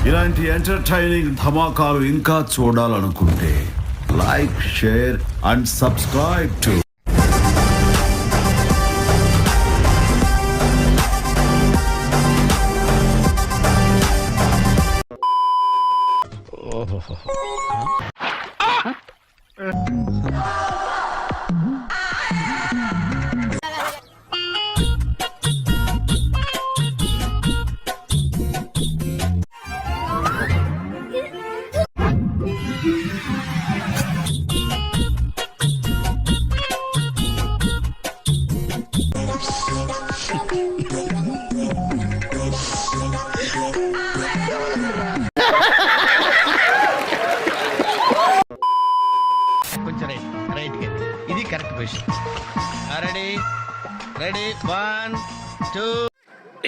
ఇలాంటి ఎంటర్టైనింగ్ ధమాకాలు ఇంకా చూడాలనుకుంటే like, share and subscribe to ఇది కరెక్ట్ పొజిషన్. రెడీ 1 2.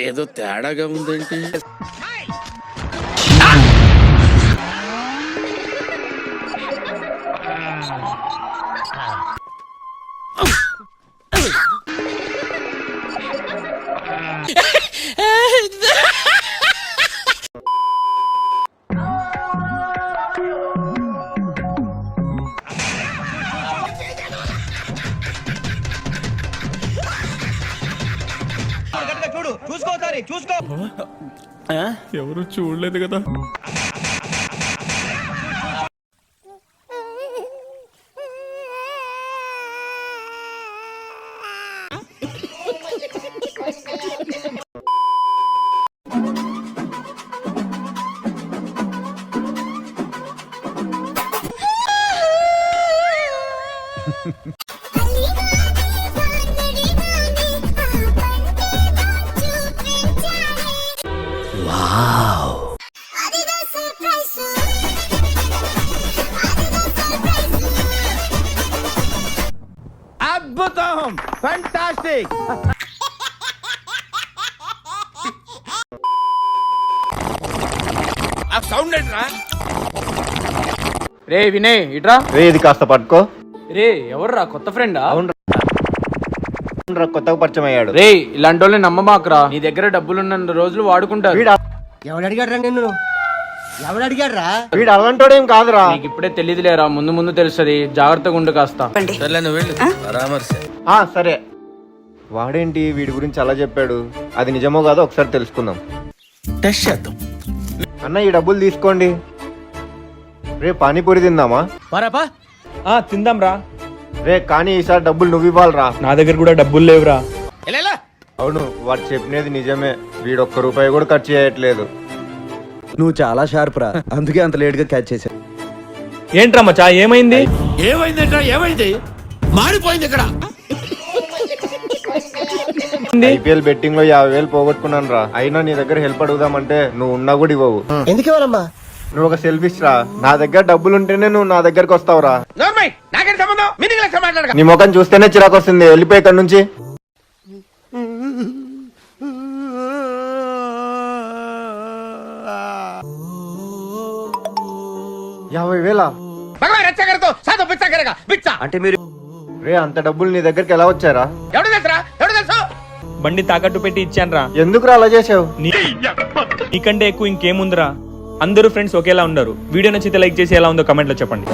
ఏదో తేడాగా ఉందేంటి? చూసుకో. ఎవరు చూడలేదు కదా. అద్భుతం, ఫంటాస్టిక్. ఆ సౌండ్ ఏంట్రా? రే వినయ్ ఇట్రా. రే ఇది కాస్త పట్టుకో. రే ఎవర్రా, కొత్త ఫ్రెండా? అవునరా, కొత్తగా పరిచయం అయ్యాడు. రే ఇలాంటి వాళ్ళని నమ్మమాకరా. నీ దగ్గర డబ్బులున్న రోజులు వాడుకుంటారు. ఎవడు అడిగాడ్రా నిన్ను? ఎవడు అడిగాడ్రా? వీడు అలాంటోడేం కాదురా. నీకు ఇప్పుడే తెలియదులేరా, ముందు ముందు తెలుస్తుంది. జాగ్రత్తగా ఉండు కాస్త. సర్లే నువ్వు వెళ్ళు. పరామర్శ. సరే. వాడేంటి వీడి గురించి అలా చెప్పాడు? అది నిజమో కాదో ఒకసారి తెలుసుకుందాం. టెస్ట్ చేద్దాం. అన్న ఈ డబ్బులు తీసుకోండి. రే పానీపూరి తిందామా? పరాపా తిందాం రా. రే కానీ ఈసారి డబ్బులు నువ్వు ఇవ్వాలరా. నా దగ్గర కూడా డబ్బులు లేవురా. అవును, వాడు చెప్పినది నిజమే. వీడు ఒక్క రూపాయి కూడా ఖర్చు చేయట్లేదు. నువ్వు చాలా షార్ప్ రా, అందుకే అంత లేట్ గా క్యాచ్ చేశా. ఏంట్రా మచ్చా, ఏమైంది? ఏమైంది? మాడిపోయింది ఇక్కడ. ఐపీఎల్ బెట్టింగ్ లో 50,000 పోగొట్టుకున్నాను రా. అయినా నీ దగ్గర హెల్ప్ అడుగుదామంటే నువ్వు ఉన్నా కూడా ఇవ్వవు. ఎందుకు ఇవ్వాలమ్మా? నువ్వు ఒక సెల్ఫిష్ రా. నా దగ్గర డబ్బులు ఉంటేనే నువ్వు నా దగ్గరకు వస్తావురా. నాకేంటి సంబంధం? మీనింగ్ లెక్క మాట్లాడక. నీ ముఖం చూస్తేనే చిరాకు వస్తుంది. వెళ్ళిపోయి ఇక్కడ నుంచి. 50,000 అంటే మీరు రే అంత డబ్బులు నీ దగ్గరికి ఎలా వచ్చారా? ఎవడు తెలుసు? బండి తాకట్టు పెట్టి ఇచ్చానురా. ఎందుకురా అలా చేసావు? నీకంటే ఎక్కువ ఇంకేముందిరా. అందరూ ఫ్రెండ్స్ ఒకేలా ఉండరు. వీడియో నచ్చితే లైక్ చేసి ఎలా ఉందో కమెంట్ లో చెప్పండి.